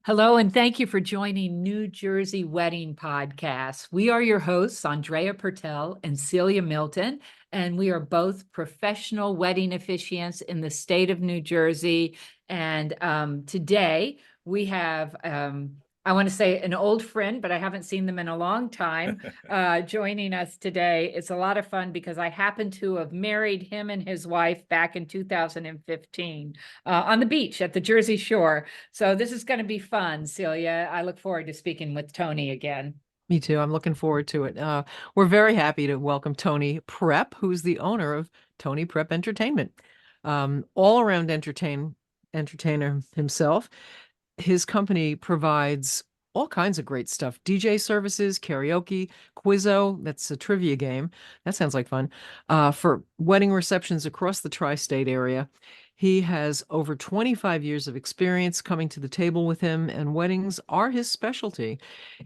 Hello, and thank you for joining New Jersey Wedding Podcast. We are your hosts, Andrea Pertel and Celia Milton, and we are both professional wedding officiants in the state of New Jersey. And today we have, I want to say an old friend, but I haven't seen them in a long time, joining us today. It's a lot of fun because I happen to have married him and his wife back in 2015 on the beach at the Jersey Shore. So this is going to be fun, Celia. I look forward to speaking with Tony again. Me too. I'm looking forward to it. We're very happy to welcome Tony Prep, who's the owner of Tony Prep Entertainment. All-around entertainer himself. His company provides all kinds of great stuff. DJ services, karaoke, Quizzo, that's a trivia game. That sounds like fun. For wedding receptions across the tri-state area. He has over 25 years of experience coming to the table with him, and weddings are his specialty.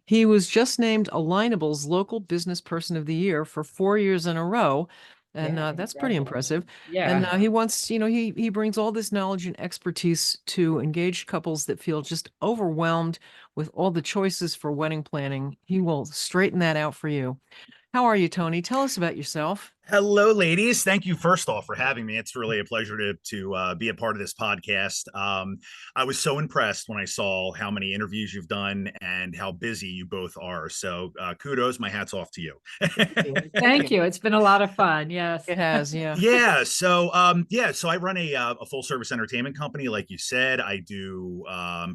He was just named Alignable's Local Business Person of the Year for 4 years in a row. And that's pretty impressive. Yeah. And he wants, he brings all this knowledge and expertise to engaged couples that feel just overwhelmed with all the choices for wedding planning. He will straighten that out for you. How are you, Tony? Tell us about yourself. Hello, ladies. Thank you, first off, for having me. It's really a pleasure to be a part of this podcast. I was so impressed when I saw how many interviews you've done and how busy you both are. So kudos, my hat's off to you. Thank you. It's been a lot of fun. Yes. It has, yeah. So I run a full service entertainment company. Like you said, I do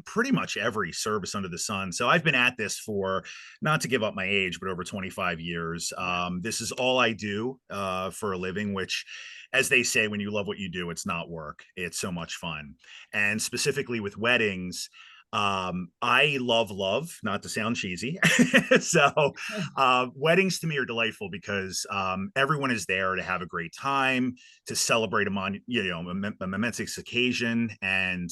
pretty much every service under the sun. So I've been at this for, not to give up my age, but over 25 years. This is all I do for a living, which, as they say, when you love what you do, it's not work. It's so much fun. And specifically with weddings, I love, not to sound cheesy. So weddings to me are delightful because everyone is there to have a great time, to celebrate a momentous occasion. And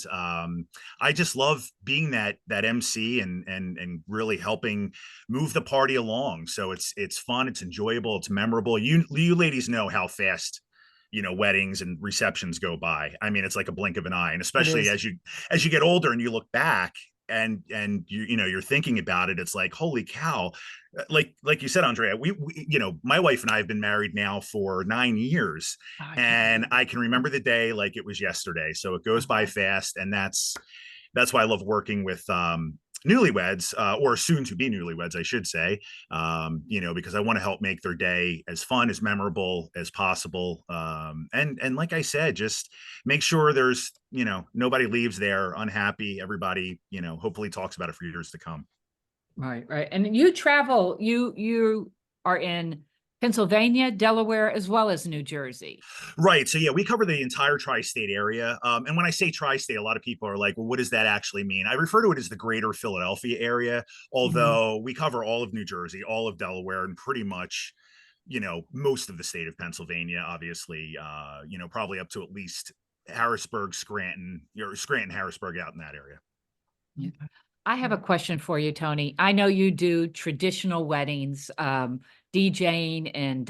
I just love being that MC and really helping move the party along. So it's fun, it's enjoyable, it's memorable. You ladies know how fast weddings and receptions go by. I mean, it's like a blink of an eye. And especially as you get older and you look back and you're thinking about it, it's like, holy cow. Like you said, Andrea, we my wife and I have been married now for 9 years, and I can remember the day like it was yesterday. So it goes by fast. And that's why I love working with newlyweds, or soon to be newlyweds, I should say, because I want to help make their day as fun, as memorable as possible. And like I said, just make sure there's, nobody leaves there unhappy. Everybody, hopefully talks about it for years to come. Right. And you travel, you are in Pennsylvania, Delaware, as well as New Jersey. Right. So yeah, we cover the entire tri-state area. And when I say tri-state, a lot of people are like, well, what does that actually mean? I refer to it as the greater Philadelphia area, although we cover all of New Jersey, all of Delaware, and pretty much, most of the state of Pennsylvania, obviously, probably up to at least Harrisburg, Scranton, Harrisburg, out in that area. Yeah. I have a question for you, Tony. I know you do traditional weddings, DJing and,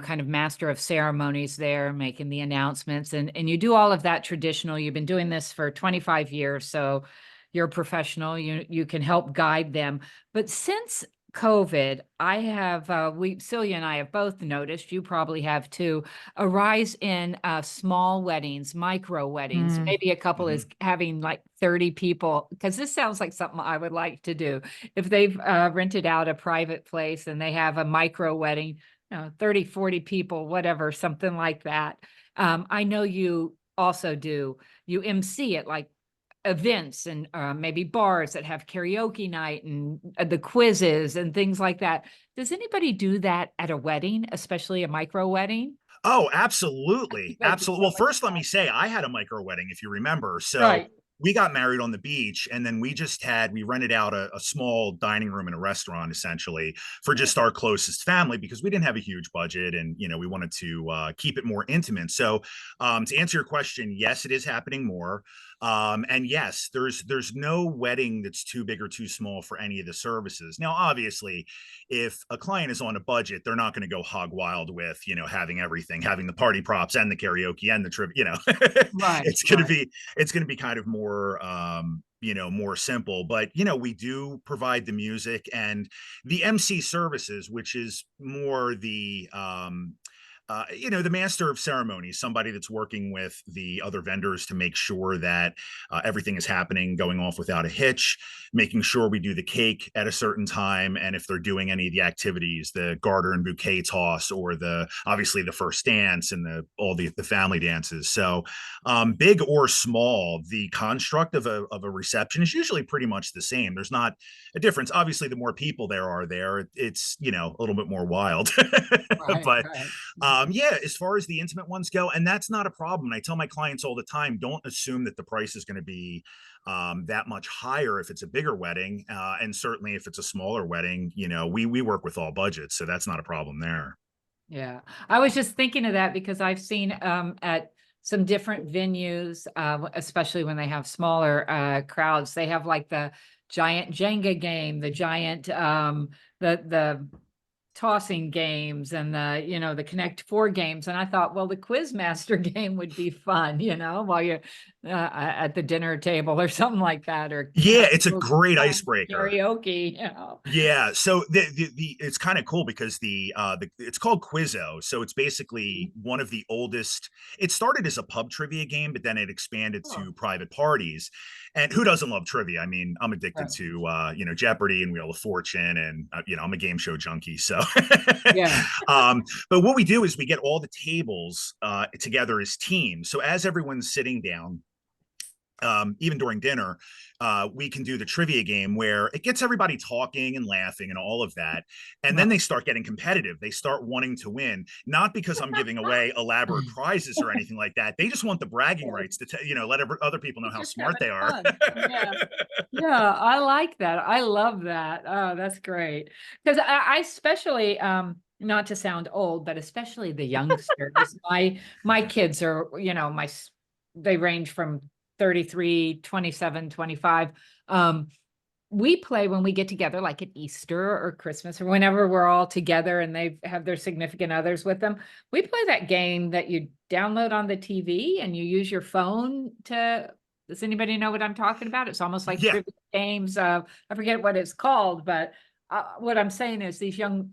kind of master of ceremonies there, making the announcements, and you do all of that traditional. You've been doing this for 25 years, so you're a professional. You can help guide them. But since COVID, I have, Celia and I have both noticed, you probably have too, a rise in small weddings, micro weddings. Maybe a couple is having like 30 people, because this sounds like something I would like to do. If they've rented out a private place and they have a micro wedding, 30, 40 people, whatever, something like that. I know you also you MC at like events and maybe bars that have karaoke night and the quizzes and things like that. Does anybody do that at a wedding, especially a micro wedding? Oh, absolutely. Absolutely. Well, first, let me say I had a micro wedding, if you remember. So Right. we got married on the beach, and then we rented out a small dining room in a restaurant, essentially, for just our closest family, because we didn't have a huge budget, and we wanted to keep it more intimate. So to answer your question, yes, it is happening more. And yes, there's no wedding that's too big or too small for any of the services. Now, obviously, if a client is on a budget, they're not going to go hog wild with, having everything, having the party props and the karaoke and the trip, Right. it's going to be kind of more, more simple. But we do provide the music and the MC services, which is more the master of ceremonies, somebody that's working with the other vendors to make sure that everything is happening, going off without a hitch, making sure we do the cake at a certain time. And if they're doing any of the activities, the garter and bouquet toss, or obviously the first dance and all the family dances. So big or small, the construct of a reception is usually pretty much the same. There's not a difference. Obviously, the more people there are there, it's a little bit more wild. Right, But right. yeah, as far as the intimate ones go, and that's not a problem. I tell my clients all the time, don't assume that the price is going to be that much higher if it's a bigger wedding, and certainly if it's a smaller wedding. We work with all budgets, so that's not a problem there. Yeah, I was just thinking of that because I've seen at some different venues, especially when they have smaller crowds, they have like the giant Jenga game, the giant the tossing games, and the Connect Four games. And I thought, well, the Quizmaster game would be fun, while you're at the dinner table or something like that, or Yeah, it's a great icebreaker. karaoke. Yeah, so the it's kind of cool because it's called Quizzo. So it's basically one of the oldest. It started as a pub trivia game, but then it expanded to private parties. And who doesn't love trivia? I mean, I'm addicted to Jeopardy and Wheel of Fortune, and I'm a game show junkie. So Yeah. but what we do is we get all the tables together as teams. So as everyone's sitting down, even during dinner, we can do the trivia game where it gets everybody talking and laughing and all of that. And then they start getting competitive. They start wanting to win, not because I'm giving away elaborate prizes or anything like that. They just want the bragging rights to, let other people know how smart they are. Yeah. Yeah, I like that. I love that. Oh, that's great. Because I especially, not to sound old, but especially the youngsters. My kids are, they range from 33, 27, 25. We play when we get together, like at Easter or Christmas or whenever we're all together and they have their significant others with them. We play that game that you download on the TV and you use your phone to. Does anybody know what I'm talking about? It's almost like Yeah. trivia games. I forget what it's called, but what I'm saying is these young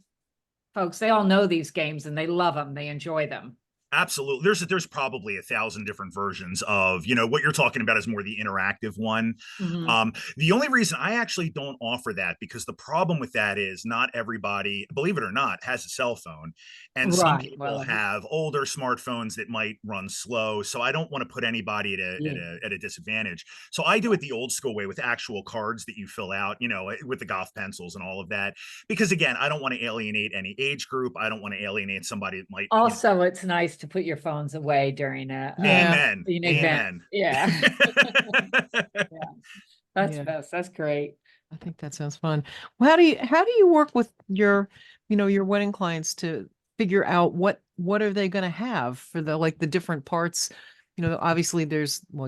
folks, they all know these games and they love them. They enjoy them. Absolutely. There's probably 1,000 different versions of, what you're talking about is more the interactive one. Mhm. The only reason I actually don't offer that, because the problem with that is not everybody, believe it or not, has a cell phone. And some Right. people Well, have older smartphones that might run slow. So I don't want to put anybody at a disadvantage. So I do it the old school way with actual cards that you fill out, with the golf pencils and all of that. Because again, I don't want to alienate any age group. I don't want to alienate somebody that might, also, it's nice to put your phones away during Amen. an event. Amen. Yeah. Yeah. That's Yeah. best. That's great. I think that sounds fun. Well, how do you work with your wedding clients to figure out what are they going to have for the different parts? Obviously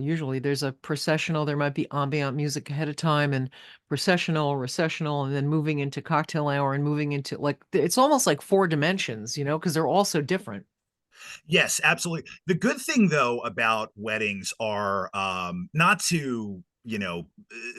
usually there's a processional, there might be ambient music ahead of time, and processional, recessional, and then moving into cocktail hour and moving into it's almost like 4 dimensions, because they're all so different. Yes, absolutely. The good thing though about weddings are not to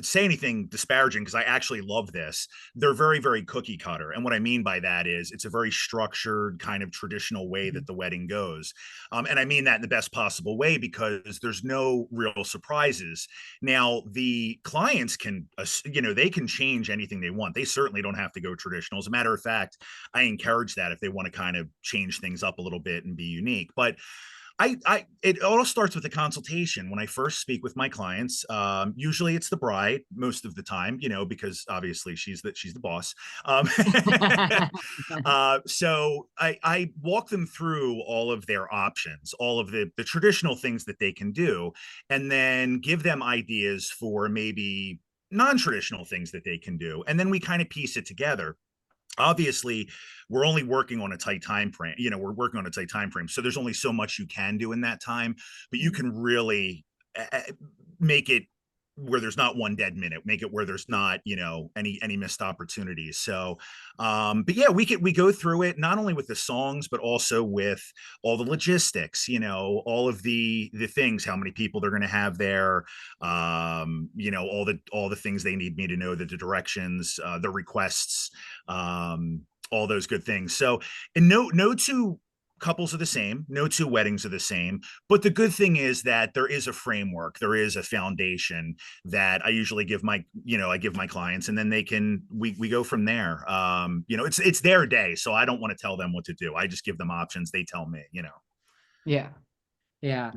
say anything disparaging, because I actually love this. They're very, very cookie cutter. And what I mean by that is it's a very structured kind of traditional way that the wedding goes. And I mean that in the best possible way, because there's no real surprises. Now, the clients can, they can change anything they want. They certainly don't have to go traditional. As a matter of fact, I encourage that if they want to kind of change things up a little bit and be unique. But it all starts with a consultation. When I first speak with my clients, usually it's the bride most of the time, because obviously she's the boss. So I walk them through all of their options, all of the traditional things that they can do, and then give them ideas for maybe non-traditional things that they can do. And then we kind of piece it together. Obviously, we're only working on a tight time frame. We're working on a tight time frame, so there's only so much you can do in that time, but you can really make it where there's not one dead minute, make it where there's not, any missed opportunities. So but yeah, we go through it not only with the songs but also with all the logistics, all of the things, how many people they're going to have there, all the things they need me to know, the directions, the requests, all those good things. So, and no two couples are the same, no two weddings are the same, but the good thing is that there is a framework, there is a foundation that I usually give my clients, and then we go from there. It's their day, so I don't want to tell them what to do. I just give them options, they tell me. Yeah. Yeah.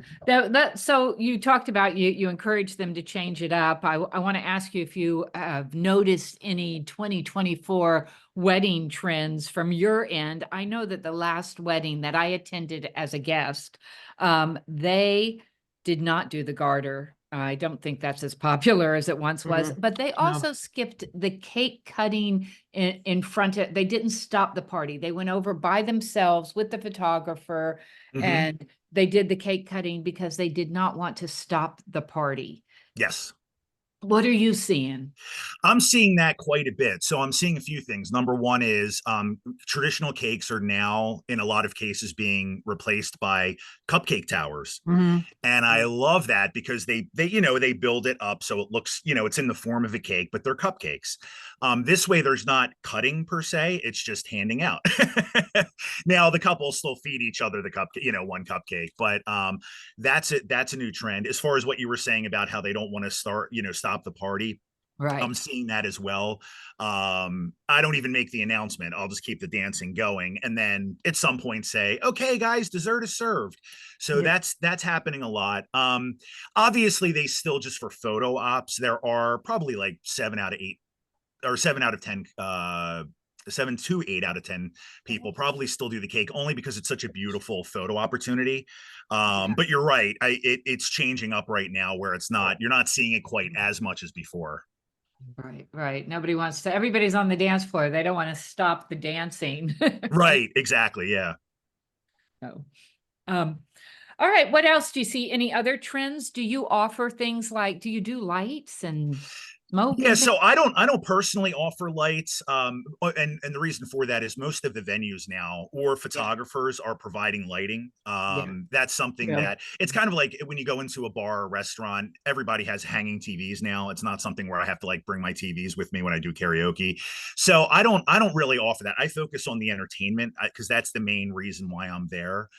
So you talked about you encourage them to change it up. I want to ask you if you have noticed any 2024 wedding trends from your end. I know that the last wedding that I attended as a guest, they did not do the garter. I don't think that's as popular as it once was, but they also skipped the cake cutting in front of, they didn't stop the party. They went over by themselves with the photographer and they did the cake cutting because they did not want to stop the party. Yes. What are you seeing? I'm seeing that quite a bit. So I'm seeing a few things. Number one is traditional cakes are now, in a lot of cases, being replaced by cupcake towers. And I love that because they build it up so it looks, it's in the form of a cake, but they're cupcakes. This way, there's not cutting per se; it's just handing out. Now the couples still feed each other the cupcake, one cupcake, but that's it. That's a new trend. As far as what you were saying about how they don't want to stop the party, Right. I'm seeing that as well. I don't even make the announcement. I'll just keep the dancing going. And then at some point say, okay, guys, dessert is served. So that's happening a lot. Obviously they still, just for photo ops, there are probably like 7 out of 8 or 7 out of 10, 7 to 8 out of 10 people probably still do the cake, only because it's such a beautiful photo opportunity. But you're right. It's changing up right now where you're not seeing it quite as much as before. Right. Nobody wants to, everybody's on the dance floor. They don't want to stop the dancing. Right. Exactly. Yeah. No. All right. What else do you see? Any other trends? Do you offer things like, do you do lights and smoke? Yeah, And so I don't personally offer lights, and the reason for that is most of the venues now or photographers are providing lighting. That's something that it's kind of like when you go into a bar or restaurant, everybody has hanging TVs now. It's not something where I have to like bring my TVs with me when I do karaoke. So I don't really offer that. I focus on the entertainment because that's the main reason why I'm there.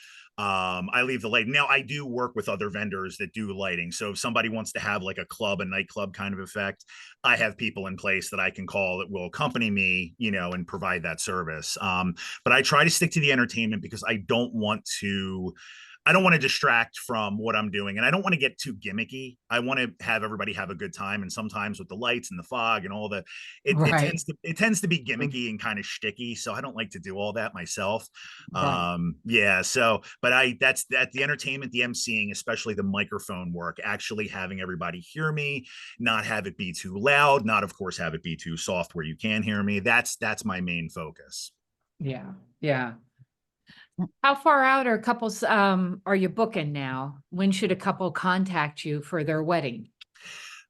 I leave the lighting. Now I do work with other vendors that do lighting. So if somebody wants to have like a nightclub kind of effect, I have people in place that I can call that will accompany me, and provide that service. But I try to stick to the entertainment because I don't want to distract from what I'm doing, and I don't want to get too gimmicky. I want to have everybody have a good time, and sometimes with the lights and the fog and all it tends to be gimmicky and kind of shticky. So I don't like to do all that myself. Yeah. So, but that's the entertainment, the emceeing, especially the microphone work, actually having everybody hear me, not have it be too loud, not of course have it be too soft where you can hear me. That's my main focus. Yeah. How far out are couples, are you booking now? When should a couple contact you for their wedding?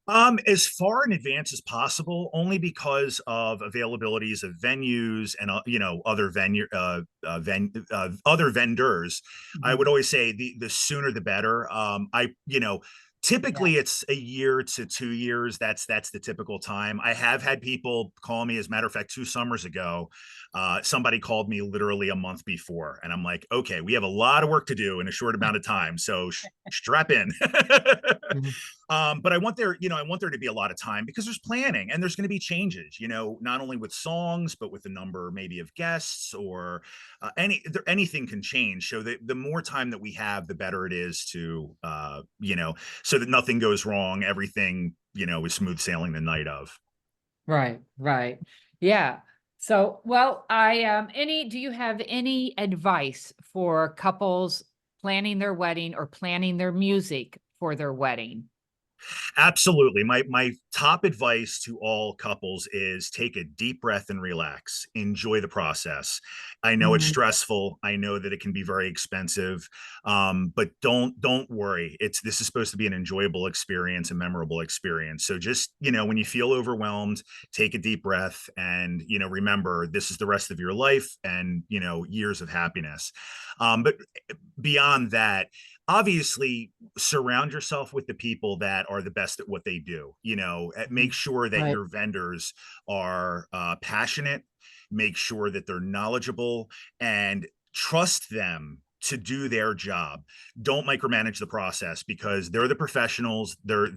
As far in advance as possible, only because of availabilities of venues and other vendors. I would always say the sooner the better. Typically it's a year to 2 years. That's the typical time. I have had people call me. As a matter of fact, 2 summers ago, somebody called me literally a month before, and I'm like, okay, we have a lot of work to do in a short amount of time, so strap in. But I want there to be a lot of time because there's planning and there's going to be changes, not only with songs, but with the number maybe of guests or anything can change. So the more time that we have, the better it is to, so that nothing goes wrong. Everything, is smooth sailing the night of. Right. Yeah. So, well, do you have any advice for couples planning their wedding or planning their music for their wedding? Absolutely. My top advice to all couples is take a deep breath and relax. Enjoy the process. I know it's Mhm. stressful. I know that it can be very expensive, but don't worry. This is supposed to be an enjoyable experience, a memorable experience. So just when you feel overwhelmed, take a deep breath, and remember this is the rest of your life, and years of happiness. But beyond that, obviously surround yourself with the people that are the best at what they do. Make sure that Right. your vendors are passionate, make sure that they're knowledgeable, and trust them to do their job. Don't micromanage the process, because they're the professionals. They're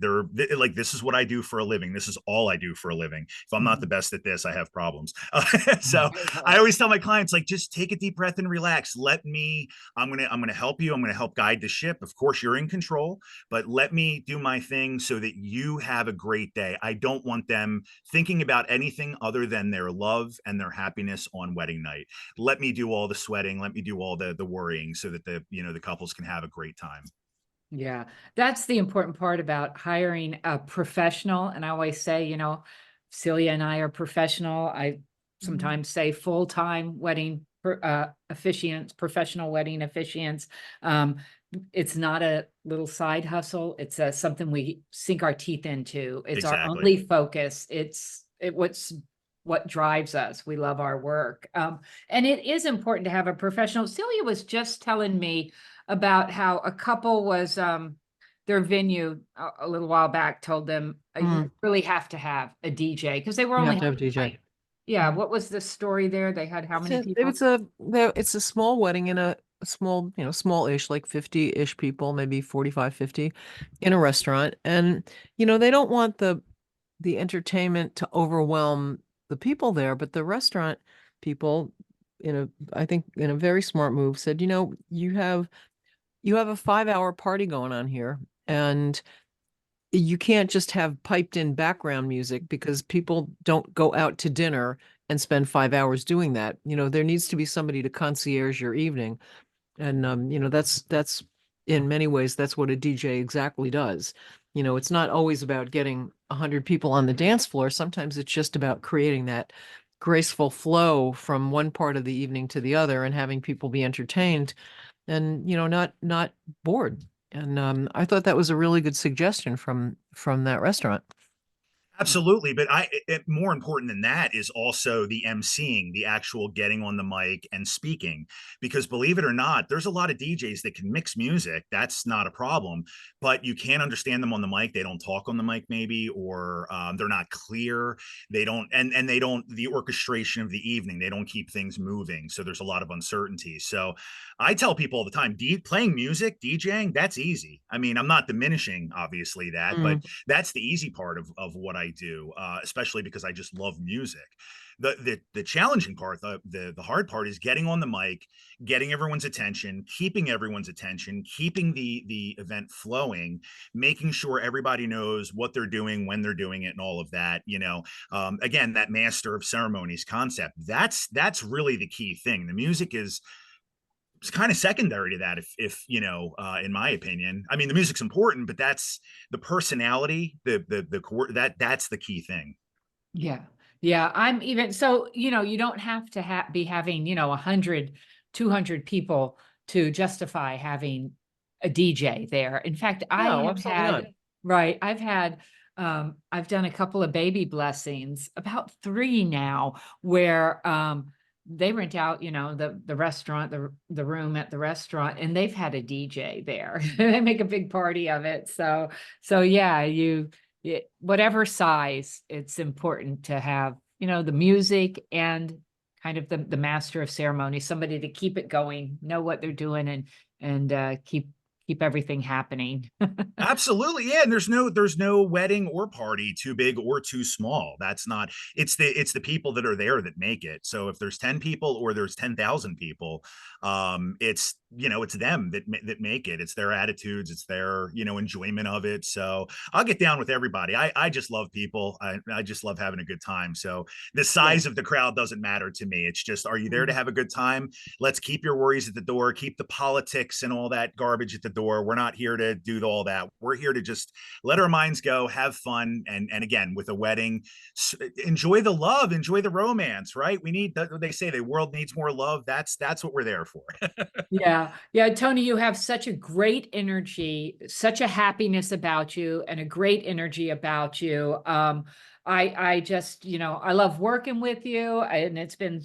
like, this is what I do for a living. This is all I do for a living. If I'm not the Mhm. best at this, I have problems. Mhm. So I always tell my clients, like, just take a deep breath and relax. I'm gonna help you. I'm gonna help guide the ship. Of course, you're in control, but let me do my thing so that you have a great day. I don't want them thinking about anything other than their love and their happiness on wedding night. Let me do all the sweating. Let me do all the worrying, so that the couples can have a great time. Yeah, that's the important part about hiring a professional. And I always say, Celia and I are professional. I Mhm. sometimes say full-time wedding officiants, professional wedding officiants. Um, it's not a little side hustle. It's something we sink our teeth into. It's our Exactly. only focus. What's what drives us. We love our work. And it is important to have a professional. Celia was just telling me about how a couple was their venue a little while back told them you Mm. really have to have a DJ because they were You only have to have having DJ. like, yeah, Mhm. what was the story there? They had how It's many a, people? it's a small wedding in a small, small-ish, like 50-ish people, maybe 45, 50, in a restaurant. And, they don't want the entertainment to overwhelm the people there, but the restaurant people, I think in a very smart move, said, you have a 5-hour party going on here, and you can't just have piped in background music because people don't go out to dinner and spend 5 hours doing that. There needs to be somebody to concierge your evening. And that's in many ways that's what a DJ exactly does. It's not always about getting 100 people on the dance floor. Sometimes it's just about creating that graceful flow from one part of the evening to the other and having people be entertained and not bored. And I thought that was a really good suggestion from that restaurant. Absolutely, but more important than that is also the emceeing, the actual getting on the mic and speaking. Because believe it or not, there's a lot of DJs that can mix music. That's not a problem, but you can't understand them on the mic. They don't talk on the mic, maybe, or they're not clear. They don't, and they don't. The orchestration of the evening, they don't keep things moving. So there's a lot of uncertainty. So I tell people all the time, playing music, DJing, that's easy. I mean, I'm not diminishing obviously that, but Mm. that's the easy part of what I do, especially because I just love music. The challenging part, the hard part, is getting on the mic, getting everyone's attention, keeping everyone's attention, keeping the event flowing, making sure everybody knows what they're doing, when they're doing it, and all of that. Again, that master of ceremonies concept. That's really the key thing. The music is it's kind of secondary to that, if in my opinion. I mean, the music's important, but that's the personality, that's the key thing. Yeah. Yeah. I'm even so, you don't have to be having, 100, 200 people to justify having a DJ there. In fact, I No, have absolutely not. had, right, I've done a couple of baby blessings, about three now, where they rent out, the restaurant, the room at the restaurant, and they've had a DJ there. They make a big party of it. So yeah, whatever size, it's important to have, the music and kind of the master of ceremony, somebody to keep it going, know what they're doing, and keep everything happening. Absolutely. Yeah. And there's no wedding or party too big or too small. That's not, it's the people that are there that make it. So if there's 10 people or there's 10,000 people, it's them that make it. It's their attitudes, it's their, enjoyment of it. So I'll get down with everybody. I just love people. I just love having a good time. So the Yeah. size of the crowd doesn't matter to me. It's just, are you there to Mhm. have a good time? Let's keep your worries at the door, keep the politics and all that garbage at the door. door. We're not here to do all that. We're here to just let our minds go, have fun, and again, with a wedding, enjoy the love, enjoy the romance. Right? We need. They say the world needs more love. That's what we're there for. Yeah. Yeah. Tony, you have such a great energy, such a happiness about you, and a great energy about you. I just, I love working with you, and it's been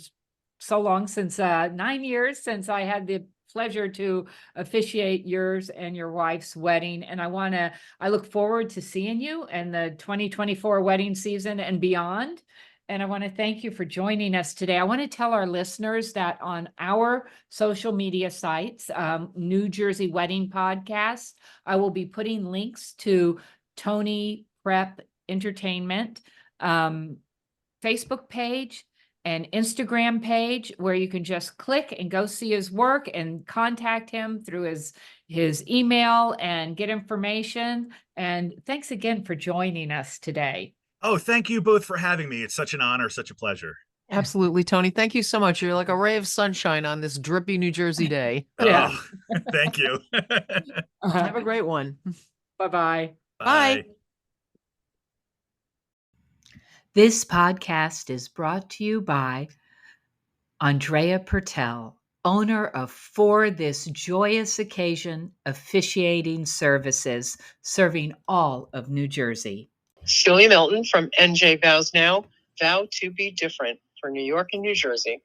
so long since 9 years since I had the pleasure to officiate yours and your wife's wedding. And I look forward to seeing you in the 2024 wedding season and beyond. And I want to thank you for joining us today. I want to tell our listeners that on our social media sites, New Jersey Wedding Podcast, I will be putting links to Tony Prep Entertainment Facebook page and Instagram page, where you can just click and go see his work and contact him through his email and get information. And thanks again for joining us today. Oh, thank you both for having me. It's such an honor, such a pleasure. Absolutely, Tony. Thank you so much. You're like a ray of sunshine on this drippy New Jersey day. Yeah. Oh, thank you. Have a great one. Bye-bye. Bye. This podcast is brought to you by Andrea Pertel, owner of For This Joyous Occasion Officiating Services, serving all of New Jersey. Celia Milton from NJ Vows Now, vow to be different for New York and New Jersey.